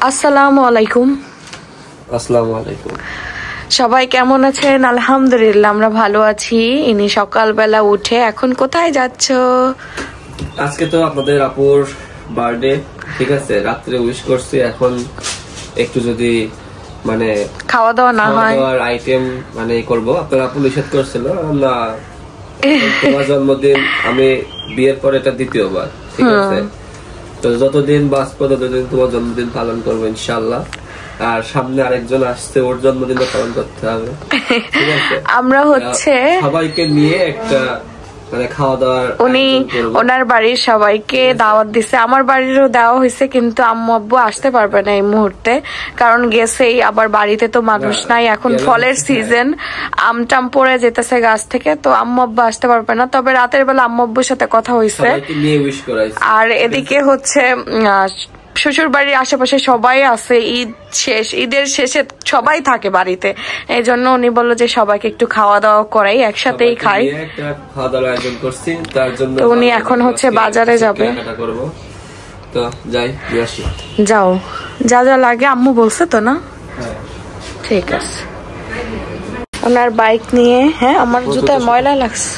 আসসালামু আলাইকুম। আসসালামু আলাইকুম। সবাই কেমন আছেন? আলহামদুলিল্লাহ আমরা ভালো আছি। ইনি সকালবেলা উঠে এখন কোথায় যাচ্ছ? আজকে তো আপনাদের আপুর বার্থডে, ঠিক আছে, রাত্রে উইশ করছি। এখন একটু যদি মানে খাওয়া দাওয়া না হয়, খাওয়ার আইটেম মানে করব। আপনার আপু নিষেধ করছিল না, তোমার জন্মদিন, আমি বিয়ের পর এটা দ্বিতীয়বার, ঠিক আছে, তো যতদিন বাঁচবো ততদিন তোমার জন্মদিন পালন করবো ইনশাআল্লাহ। আর সামনে আরেকজন আসছে, ওর জন্মদিন পালন করতে হবে, ঠিক আছে। আমরা হচ্ছে সবাইকে নিয়ে একটা মানে খাওয়া দাওয়ার, উনি ওনার বাড়ির সবাইকে দাওয়াত দিছে, আমার বাড়িরও দেওয়া হয়েছে, কিন্তু আম্মু আব্বু আসতে পারবে না এই মুহূর্তে, কারণ গেছেই। আবার বাড়িতে তো মানুষ নাই, এখন ফলের সিজন, আমটাম পড়ে যেতেছে গাছ থেকে, তো আম্মু আব্বু আসতে পারবে না। তবে রাতের বেলা আম্মু আব্বুর সাথে কথা হয়েছে। আর এদিকে হচ্ছে শ্বশুর বাড়ির আশেপাশে সবাই আছে, ঈদের শেষে সবাই থাকে বাড়িতে, এই জন্য উনি বললো যে সবাইকে একটু খাওয়া দাওয়া করাই, একসাথেই খাই। তো উনি এখন হচ্ছে বাজারে যাবে। তো যাই, যাও, যা যা লাগে আম্মু বলছে তো না? ঠিক আছে। ওনার বাইক নিয়ে, হ্যাঁ আমার জুতায় ময়লা লাগছে,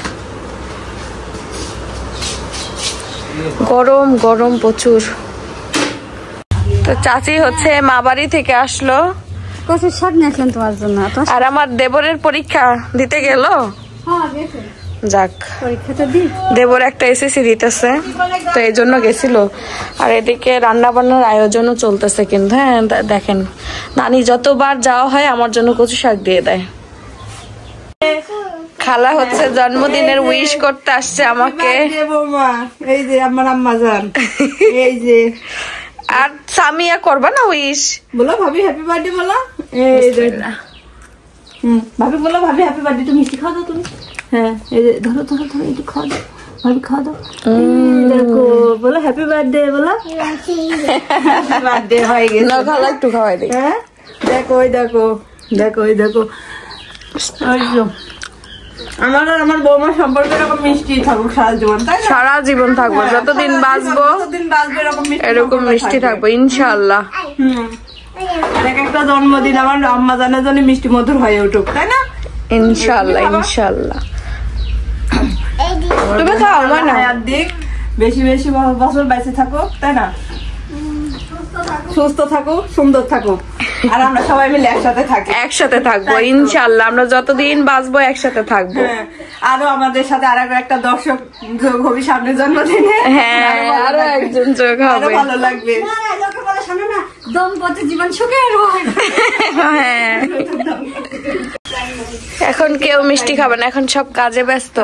গরম গরম প্রচুর। তো চাচি হচ্ছে মা বাড়ি থেকে আসলো, কচুর শাক নিয়ে আসলেন তোমার জন্য। আর আমার দেবরের পরীক্ষা দিতে গেল। যাক, দেবর একটা এসএসসি দিতেছে, তো এই জন্য গেছিল। আর এদিকে রান্না বান্নার আয়োজনও চলতেছে, কিন্তু হ্যাঁ দেখেন নানি যতবার যাওয়া হয় আমার জন্য কচু শাক দিয়ে দেয়। খালা হচ্ছে জন্মদিনের উইশ করতে আসছে আমাকে। এই যে আমার আম্মা জান, এই যে। আর সামিয়া করবা না উইশ? বলো ভাবি হ্যাপি বার্থডে বলো। এই যে ভাবি বলো, ভাবি হ্যাপি বার্থডে। তুমি মিষ্টি খাওয়া দাও তুমি। হ্যাঁ এই যে ধরো ধরো ধরো, একটু খাওয়া দাও ভাবি, খাওয়া দাও। দেখো বলো হ্যাপি বার্থডে বলো। হ্যাপি বার্থডে হয়ে গেছে না, খালা একটু খাওয়াই দিই। হ্যাঁ দেখো, ওই দেখো, দেখো ওই দেখো। আমার আর আমার বৌমার সম্পর্ক এরকম মিষ্টি থাকুক সারা জীবন, তাই না? সারা জীবন থাকবো, যতদিন বাঁচবো এরকম মিষ্টি থাকবো ইনশাআল্লাহ। এক একটা জন্মদিন আমার আম্মা জানের জন্য মিষ্টি মধুর হয়ে উঠুক, তাই না? ইনশাআল্লাহ ইনশাআল্লাহ। তুমি খাও না, দিক বেশি বেশি বছর বেঁচে থাকো, তাই না? সুস্থ থাকো, সুন্দর থাকো, আর আমরা সবাই মিলে একসাথে থাকবো ইনশাআল্লাহ। আমরা যতদিন বাঁচবো একসাথে থাকবো। আরো আমাদের সাথে আরো একটা দর্শক যোগ হবে সামনের জন্মদিনে। হ্যাঁ, আরো একজন যোগ হবে, ভালো লাগবে। দম্পতি জীবন সুখের হয়। হ্যাঁ, এখন কেউ মিষ্টি খাবে না, এখন সব কাজে ব্যস্ত।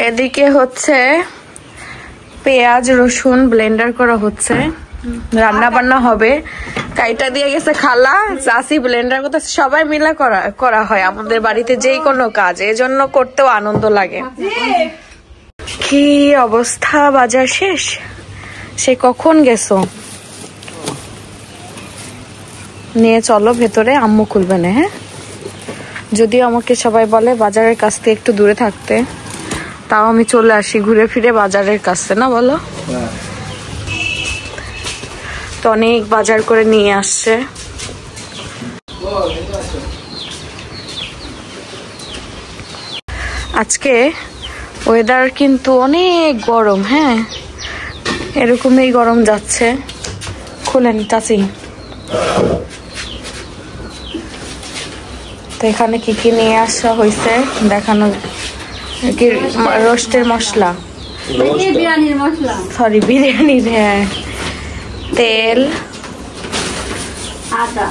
এদিকে হচ্ছে পেঁয়াজ রসুন ব্লেন্ডার করা হচ্ছে, রান্না বান্না হবে। কাইটা দিয়ে গেছে খালা, চাষি ব্লেন্ডার করতে, সবাই মিলে করা হয় আমাদের বাড়িতে যেই কোনো কাজ, এজন্য করতেও আনন্দ লাগে। কি অবস্থা, বাজার শেষ? সে কখন গেছো? নিয়ে চলো ভেতরে, আম্মু খুলবে না। হ্যাঁ, যদিও আমাকে সবাই বলে বাজারের কাছ থেকে একটু দূরে থাকতে, তাও আমি চলে আসি ঘুরে ফিরে বাজারের কাছে, না বলো? তো অনেক বাজার করে নিয়ে আসছে। আজকে ওয়েদার কিন্তু অনেক গরম, হ্যাঁ এরকমই গরম যাচ্ছে। খুলেন চাচি। তো এখানে কি কি নিয়ে আসা হয়েছে দেখানো, রোস্টের মশলা, বিরিয়ানির মশলা, সরি বিরিয়ানির, হ্যাঁ, তেল, আটা,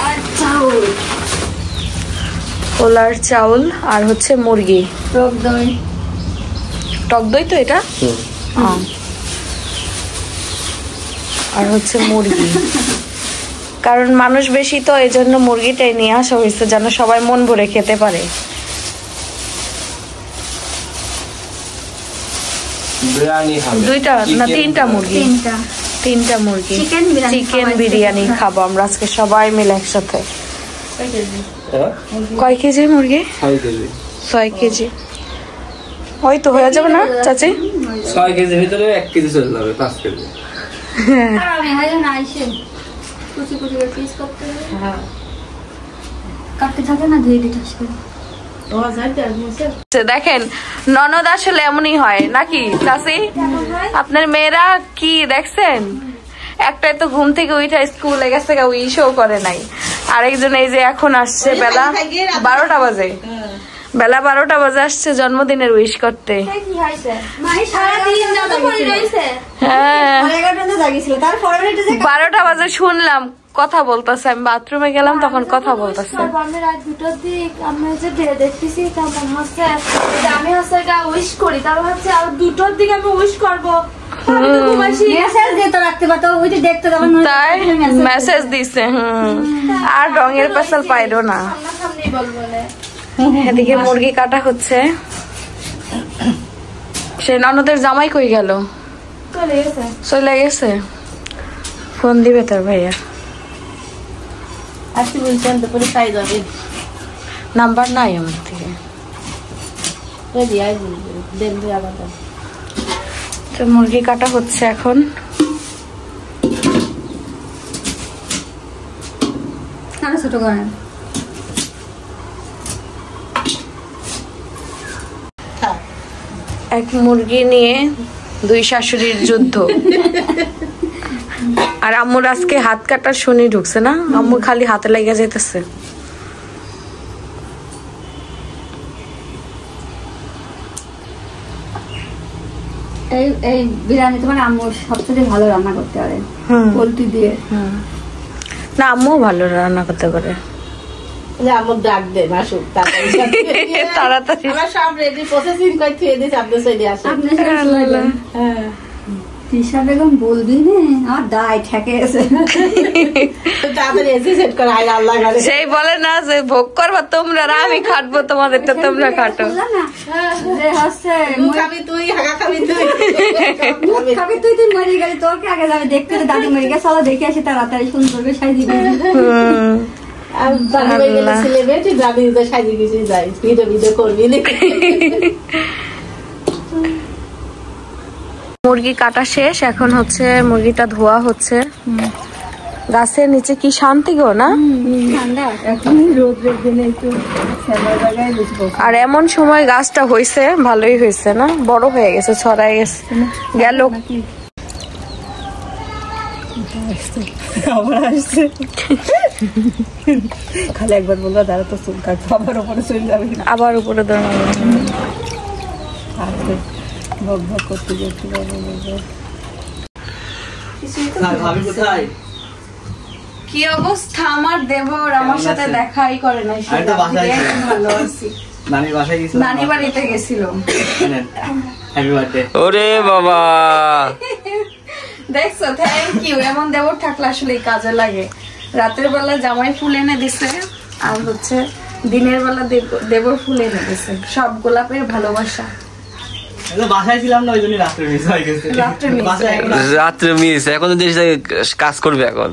আর চাউল, পোলার চাউল, আর হচ্ছে মুরগি, টক দই। টক দই তো এটা, আর হচ্ছে মুরগি। কারণ মানুষ বেশি তো এই জন্য মুরগিটাই নিয়ে আসা হয়েছে, যেন সবাই মন ভরে খেতে পারে। দুইটা না তিনটা মুরগি, তিনটা মুরগি, চিকেন বিরিয়ানি খাবো আমরা আজকে সবাই মিলে একসাথে। কয় কেজি মুরগি? 6 কেজি। ওই তো হয়ে যাবে না চাচি? 6 কেজি ভিতরে 1 কেজি চলে যাবে, 5 কেজি। আর আমি হয় না আইসে কুচি কুচি করে পিস করতে হবে। হ্যাঁ কাটতে থাকে না ধুয়ে দিতে আসবে। দেখেন ননদ আসলে এমনই হয় নাকি চাচি? আপনার মেয়েরা কি দেখছেন, একটাই তো ঘুম থেকে উঠে স্কুলে গেছে, উইশও করে নাই। আরেকজন এই যে এখন আসছে বেলা 12টা বাজে, বেলা 12টা বাজে আসছে জন্মদিনের উইশ করতে। হ্যাঁ 12টা বাজে শুনলাম কথা বলতেছে, আমি বাথরুমে গেলাম তখন কথা বলতেছে। রাত 2টার দিক আমি যে দেখতেছি তখন হচ্ছে আমি হচ্ছে উইশ করি, তারপর হচ্ছে আর 2টার দিকে আমি উইশ করবো, তাই মেসেজ দিছে। আর রঙের পেছাল পাইলো না। এদিকে মুরগি কাটা হচ্ছে। সে ননদের জামাই কই গেল? চলে গেছে। ফোন দিবে তোর ভাইয়া, নাম্বার নাই আমার থেকে। তো মুরগি কাটা হচ্ছে এখন। ছোট করেন এক মুরগি নিয়ে 2 শাশুড়ির যুদ্ধ। আর আম্মুর আজকে হাত কাটার শনি ঢুকছে না, আম্মুর খালি হাতে লেগে যেতেছে। এই বিরিয়ানি তোমার আম্মু সবচেয়ে ভালো রান্না করতে পারে পোলট্রি দিয়ে। না আম্মু ভালো রান্না করতে পারে। আমার ডাক দেন আসুক তাড়াতাড়ি, আমার সব রেডি প্রসেসিং করে থুয়ে দিয়েছি, আপনি চলে আসেন। হ্যাঁ তিশা বেগম বলবি না আমার দায় ঠেকে গেছে। তাড়াতাড়ি এসে সেট করে আয় আল্লাহ করে। সেই বলে না যে ভোগ করবা তোমরা, আমি খাটবো তোমাদেরটা তোমরা খাটো। যে হচ্ছে মুখ খাবি তুই, হাগা খাবি তুই, মুখ খাবি তুই, তুই মরে গেলি তোকে আগে যাবে দেখতে, দাদি মরে গেছে চলো দেখে আসি তাড়াতাড়ি সুন্দর করে সাজিয়ে দিবি। আর দাদি মরে গেলে ছেলে মেয়ে তুই দাদি সাজিয়ে গেছি যাই ভিডিও ভিডিও করবি নাকি। মুরগি কাটা শেষ, এখন হচ্ছে মুরগিটা ধোয়া হচ্ছে। গাছের নিচে কি শান্তি গো না? ঠান্ডা এখন রোদ রোদ দিনে একটু ঠান্ডা জায়গায় বসবো। আর এমন সময় গাছটা হয়েছে, ভালোই হয়েছে না, বড় হয়ে গেছে, ছড়াই গেছে গেল। খালি একবার বললো দাঁড়া তো চুল কাটবো, আবার উপরে চলে যাবে, আবার উপরে দাঁড়াবে। ভগ ভগ করতে যাচ্ছি। কি অবস্থা আমার দেবর আমার সাথে দেখাই করে নাই, ভালো আছি। নানি বাড়িতে গেছিল। ওরে বাবা দেখছো, থ্যাংক ইউ। এমন দেবর থাকলে আসলে কাজে লাগে। রাতের বেলা জামাই ফুল এনে দিছে, আর হচ্ছে দিনের বেলা দেবর ফুল এনে দিছে। সব গোলাপের ভালোবাসা। বাসায় ছিলাম না, ওই জন্য রাত্রে মিস হয়ে গেছে। রাত্রে মিস, এখন কাজ করবে এখন।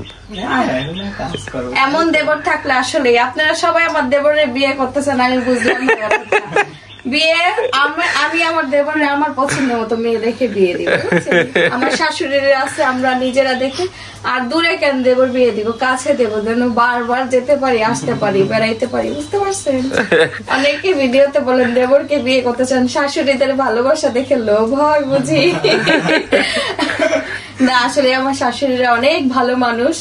এমন দেবর থাকলে আসলে আপনারা সবাই আমার দেবরের বিয়ে করতেছেন, আমি বুঝলাম না ব্যাপারটা। বিয়ে আমি আমার দেবরে আমার পছন্দ মতো মেয়ে দেখে বিয়ে দিব। আমার শাশুড়িরা আছে, আমরা নিজেরা দেখে। আর দূরে কেন দেবর বিয়ে দিব, কাছে দেব যেন বারবার যেতে পারি, আসতে পারি, বেড়াইতে পারি, বুঝতে পারছেন? অনেকে ভিডিওতে বলেন দেবরকে বিয়ে করতে চান, শাশুড়িদের ভালোবাসা দেখে লোভ হয় বুঝি। না আসলে আমার শাশুড়িরা অনেক ভালো মানুষ।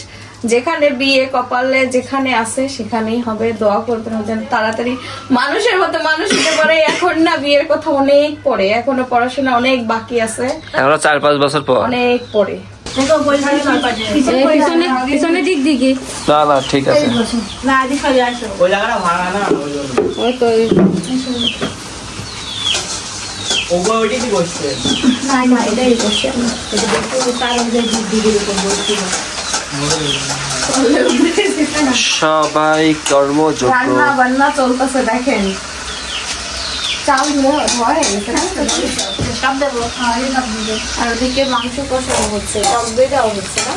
যেখানে বিয়ে কপালে যেখানে আছে সেখানেই হবে। দোয়া করবেন যেন তাড়াতাড়ি মানুষের মতো মানুষ হতে পারে। এখন না বিয়ের কথা অনেক পরে, এখনো পড়াশোনা অনেক বাকি আছে, এখনো 4-5 বছর পর অনেক পরে। পিছনে দিক দিকে না না ঠিক আছে। ওই জায়গাটা ভাঙা না, ওই তো ওগুলো ওইটাই কি বসছে। না এটাই বসে সবাই কর্মযোগ্য। রান্না বান্না চলতেছে দেখেন। চাল হয়ে গেছে আর ওদিকে মাংস কষানো হচ্ছে, টক দই দেওয়া হচ্ছে না,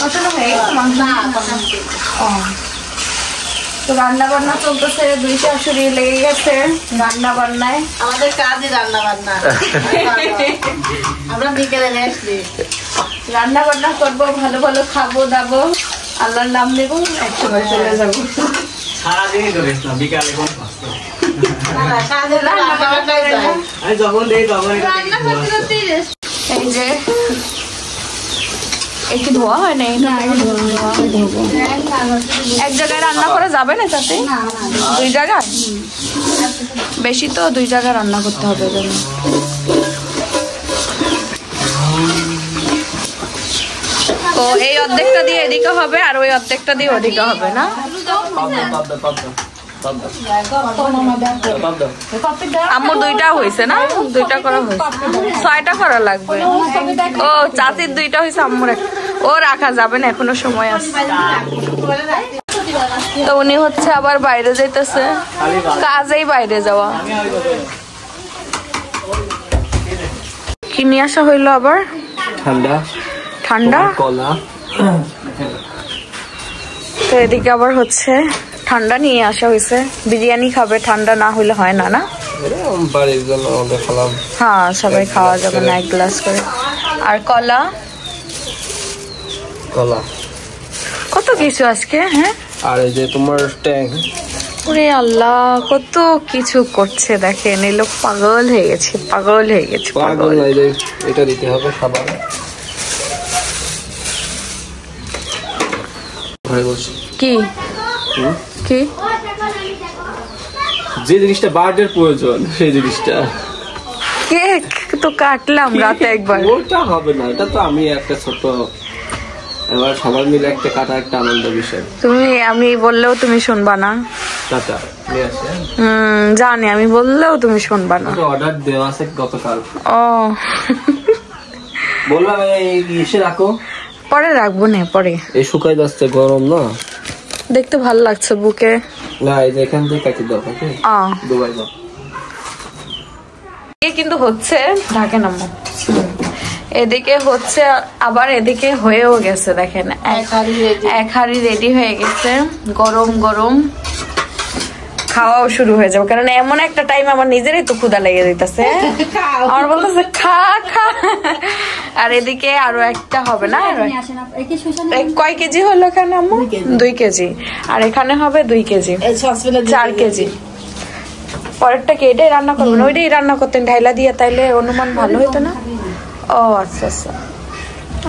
কষানো হয়ে গেছে মাংস। তো রান্না বান্না চলতেছে, 2 শাশুড়ি লেগে গেছে রান্না বান্নায়। আমাদের কাজই রান্না বান্না। আমরা বিকেলে আসছি, রান্না বান্না করবো, ভালো ভালো খাবো দাবো, আল্লাহর নাম নেবো, একসময় চলে যাবো। সারাদিনই তো রেস্ট না, বিকালে কোন রান্না করতে করতেই রেস্ট। এই যে একটু ধোয়া হয় না, এক জায়গায় রান্না করা যাবে না চাচি? 2 জায়গায় বেশি তো, 2 জায়গায় রান্না করতে হবে। তো এই অর্ধেকটা দিয়ে এদিকে হবে আর ওই অর্ধেকটা দিয়ে ওদিকে হবে না? আমার 2টা হয়েছে না, 2টা করা হয়েছে, 6টা করা লাগবে। ও চাচির 2টা হয়েছে, আম্মুর ও রাখা যাবে না, এখনো সময় আছে। তো উনি হচ্ছে আবার বাইরে যাইতেছে, কাজেই বাইরে যাওয়া। কি নিয়ে আসা হইলো আবার? ঠান্ডা ঠান্ডা কলা। তো এদিকে আবার হচ্ছে ঠান্ডা নিয়ে আসা হয়েছে, বিরিয়ানি খাবে, ঠান্ডা না হইলে হয় না। না বাড়ির জন্য খেলাম, হ্যাঁ সবাই খাওয়া যাবে না, 1 গ্লাস করে। আর কলা, কলা, কত কিছু আজকে। হ্যাঁ, আর এই যে তোমার ট্যাং। ওরে আল্লাহ, কত কিছু করছে দেখেন, এই লোক পাগল হয়ে গেছে, পাগল হয়ে গেছে, পাগল। এটা দিতে হবে সাবান। কি কি যে জিনিসটা বার্থডের প্রয়োজন, সেই জিনিসটা কেক তো কাটলাম রাতে একবার। ওটা হবে না, এটা তো আমি একটা ছোট, এবার সবাই মিলে একটা কাটা, একটা আনন্দ বিষয়। আমি বললেও তুমি শুনবা না। টাটা নিয়ে আসে। জানি, আমি বললেও তুমি শুনবা না। অর্ডার দেওয়া আছে গতকাল। ও বললাম এসে রাখো, পরে রাখবো না, পরে। এই শুকাই যাচ্ছে, গরম না, দেখতে ভালো লাগছে বুকে। না এই যে এখান থেকে কাটি দাও, দুবাই দাও। কিন্তু হচ্ছে ঢাকে নামো, এদিকে হচ্ছে আবার এদিকে হয়েও গেছে দেখেন, 1 হাঁড়ি রেডি হয়ে গেছে, গরম গরম খাওয়াও শুরু হয়ে যাবে। কারণ এমন একটা টাইম আমার নিজেরই তো ক্ষুধা লেগে দিতেছে, আমার বলতেছে খা খা। আর এদিকে আরো একটা হবে না, কয় কেজি হলো এখানে আম্মু? 2 কেজি, আর এখানে হবে 2 কেজি, 4 কেজি। পরেরটা কি এটাই রান্না করবো না? ওইটাই রান্না করতেন ঢাইলা দিয়ে, তাইলে অনুমান ভালো হইতো না? ও আচ্ছা আচ্ছা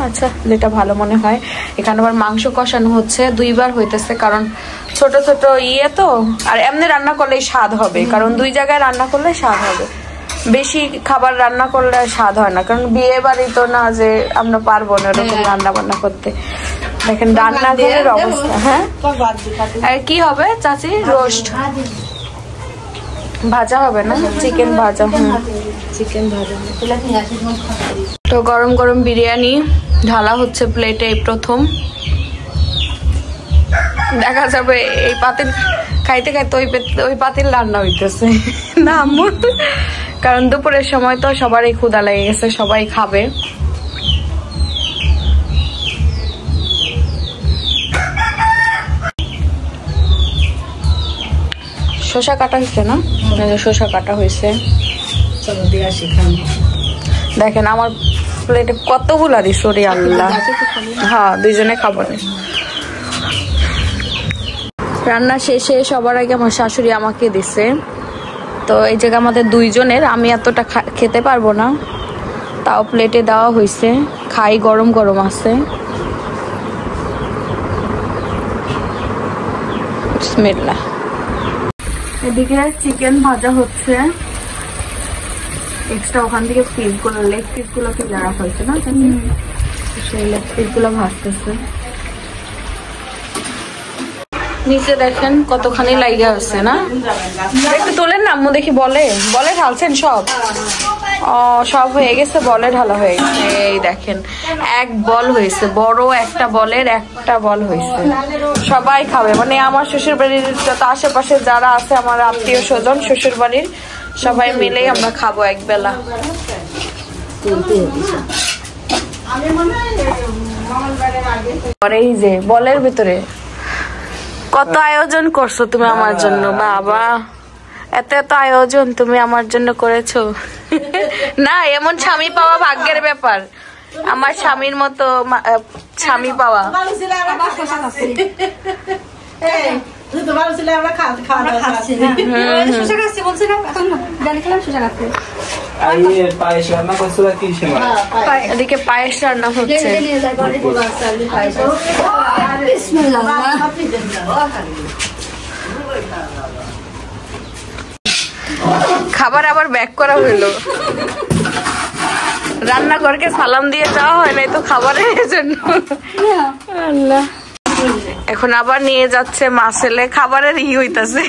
আচ্ছা, যেটা ভালো মনে হয়। এখানে আবার মাংস কষানো হচ্ছে, 2 বার হইতেছে, কারণ ছোট ছোট ইয়ে তো, আর এমনি রান্না করলে স্বাদ হবে, কারণ 2 জায়গায় রান্না করলে স্বাদ হবে। বেশি খাবার রান্না করলে স্বাদ হয় না, কারণ বিয়ে বাড়ি তো না যে আমরা পারবো না এরকম রান্না বান্না করতে। দেখেন রান্নাঘরের অবস্থা। হ্যাঁ, আর কি হবে চাচি? রোস্ট ভাজা হবে না, চিকেন ভাজা। চিকেন ভাজা। তো গরম গরম বিরিয়ানি ঢালা হচ্ছে প্লেটে, প্রথম দেখা যাবে এই পাতিল খাইতে খাইতে ওই পাতিল রান্না হইতেছে না আম্মু, কারণ দুপুরের সময় তো সবারই ক্ষুধা লেগে গেছে, সবাই খাবে। শসা কাটা হয়েছে না? শসা কাটা হয়েছে। দেখেন আমার প্লেটে কতগুলা দিস, ওরে আল্লাহ। হ্যাঁ, 2 জনে খাবো। রান্না শেষে সবার আগে আমার শাশুড়ি আমাকে দিছে। তো এই জায়গা আমাদের 2 জনের, আমি এতটা খেতে পারবো না, তাও প্লেটে দেওয়া হয়েছে। খাই, গরম গরম আছে। বিসমিল্লাহ। এদিকে চিকেন ভাজা হচ্ছে, এক্সট্রা ওখান থেকে পিসগুলো, লেগ পিসগুলো ফেলে রাখা হয়েছে না, সেই লেগ পিসগুলো ভাজতেছে। নিচে দেখেন কতখানি লাইগা আছে না, একটু তোলেন না আম্মু দেখি। বলে ঢালছেন সব? সব হয়ে গেছে, বলে ঢালা হয়ে গেছে। এই দেখেন 1 বল হয়েছে, বড় একটা বলের 1টা বল হয়েছে। সবাই খাবে, মানে আমার শ্বশুর বাড়ির যত আশেপাশে যারা আছে, আমার আত্মীয় স্বজন শ্বশুর বাড়ির সবাই মিলেই আমরা খাবো একবেলা। আর এই যে বলের ভিতরে কত আয়োজন করছো তুমি আমার জন্য বাবা, এত এত আয়োজন তুমি আমার জন্য করেছো। না এমন স্বামী পাওয়া ভাগ্যের ব্যাপার, আমার স্বামীর মতো স্বামী পাওয়া। এদিকে পায়েস রান্না হচ্ছে। খাবার আবার ব্যাক করা হইলো, রান্নাঘরকে সালাম দিয়ে যাওয়া হয় নাই তো খাবারের জন্য। আল্লাহ, এখন আবার নিয়ে যাচ্ছে মাসেলে, খাবারের হইতাছে।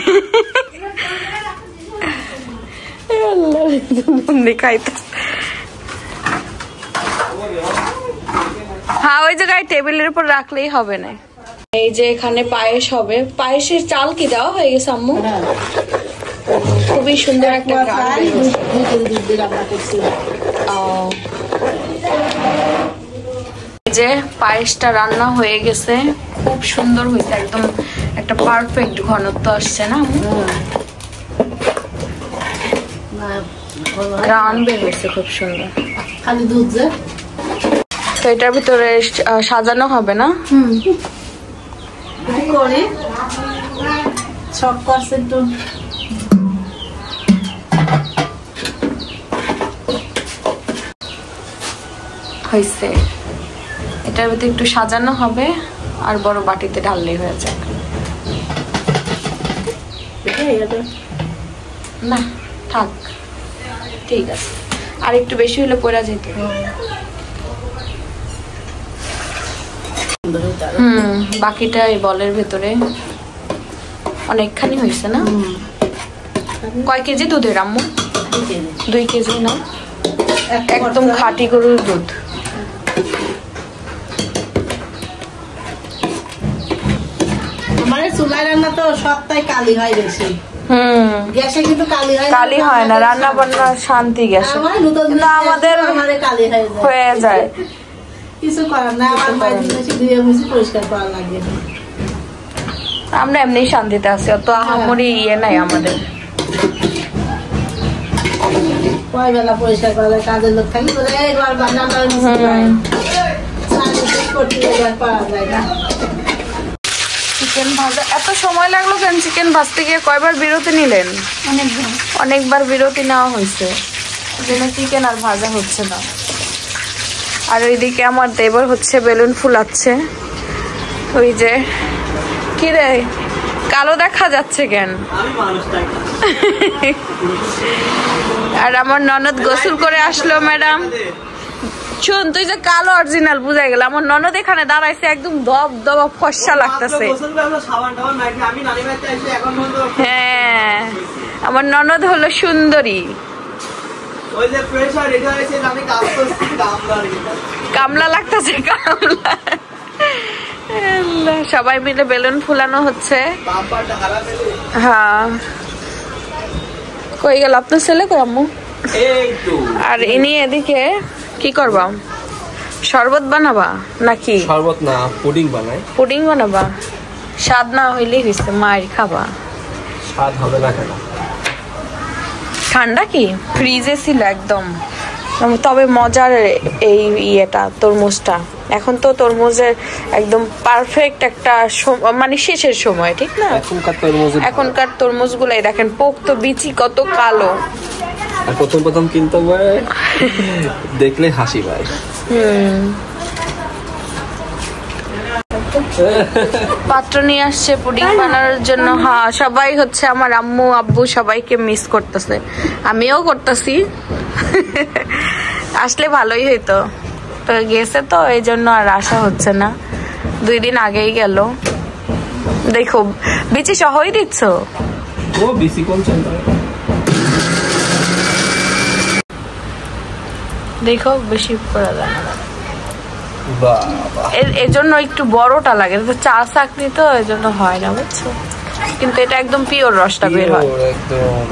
হ্যাঁ ওই জায়গায় টেবিলের উপর রাখলেই হবে না। এই যে এখানে পায়েস হবে, পায়েসের চাল কি দেওয়া হয়ে গেছে আম্মু? খুবই সুন্দর একটা যে পায়েসটা রান্না হয়ে গেছে, খুব সুন্দর হয়েছে, একদম একটা পারফেক্ট ঘনত্ব আসছে না, গ্রান বের হয়েছে খুব সুন্দর। খালি দুধ যে তো এটার ভিতরে সাজানো হবে না? করি সব করছে একটু হয়েছে, এটার ভিতরে একটু সাজানো হবে আর বড় বাটিতে ঢাললেই হয়ে যায়। না থাক, ঠিক আছে, আর একটু বেশি হলে পড়া যেত। বাকিটা এই বলের ভেতরে অনেকখানি হয়েছে না? কয় কেজি দুধের আম্মু? 2 কেজি না, একদম খাঁটি গরুর দুধ। মানে চুলায় রান্না তো সবটাই কালি হয় বেশি, গ্যাসে কিন্তু কালি হয় না, রান্না বান্না শান্তি গ্যাসে, আমাদের হয়ে যায়। কিছু করার না, আমার পরিষ্কার করা লাগে, আমরা এমনি শান্তিতে আছি, অত আহামরি ইয়ে নাই আমাদের। কয় বেলা পরিষ্কার করা যায়, কাজের লোক থাকি চিকেন ভাজা এত সময় লাগলো কেন? চিকেন ভাজতে গিয়ে কয়বার বিরতি নিলেন? অনেকবার বিরতি নেওয়া হয়েছে, যেন চিকেন আর ভাজা হচ্ছে না। আর ওইদিকে আমার দেবর হচ্ছে বেলুন ফুলাচ্ছে। ওই যে কি রে, কালো দেখা যাচ্ছে কেন? আর আমার ননদ গোসল করে আসলো। ম্যাডাম শুন, তুই যে কালো অরিজিনাল বুঝাই গেল। আমার ননদ এখানে দাঁড়াইছে, একদম দব দবা ফর্সা লাগতেছে। হ্যাঁ, আমার ননদ হলো সুন্দরী, কামলা লাগতেছে, কামলা। সবাই মিলে বেলুন ফুলানো হচ্ছে। হ্যাঁ, কই গেল আপনার ছেলে? কই আম্মু? আর ইনি এদিকে কি করবা? শরবত বানাবা নাকি? শরবত না, পুডিং বানাই। পুডিং বানাবা? স্বাদ না হইলেই হয়েছে, মায়ের খাবা। স্বাদ হবে না কেন? ঠান্ডা কি ফ্রিজে ছিল একদম। তবে মজার এই ইয়েটা, তরমুজটা। এখন তো তরমুজের একদম পারফেক্ট একটা মানে শেষের সময়, ঠিক না? এখনকার তরমুজ গুলাই দেখেন, পোক্ত বিচি কত কালো। আর প্রথম কিনতে দেখলে হাসি পায়। পাত্র নিয়ে আসছে পুডিং বানানোর জন্য। হ্যাঁ, সবাই হচ্ছে আমার আম্মু আব্বু সবাইকে মিস করতেছে, আমিও করতেছি। আসলে ভালোই হইতো, তো গেছে তো এই জন্য আর আসা হচ্ছে না। 2 দিন আগেই গেল। দেখো বিচি সহই দিচ্ছ। ও বিচি কোন চেন্টার? দেখো বেশি করা যায় না, এর জন্য একটু বড়টা লাগে। তো চা চাকরি তো এর জন্য হয় না, বুঝছো? কিন্তু এটা একদম পিওর রসটা বের হয়। একদম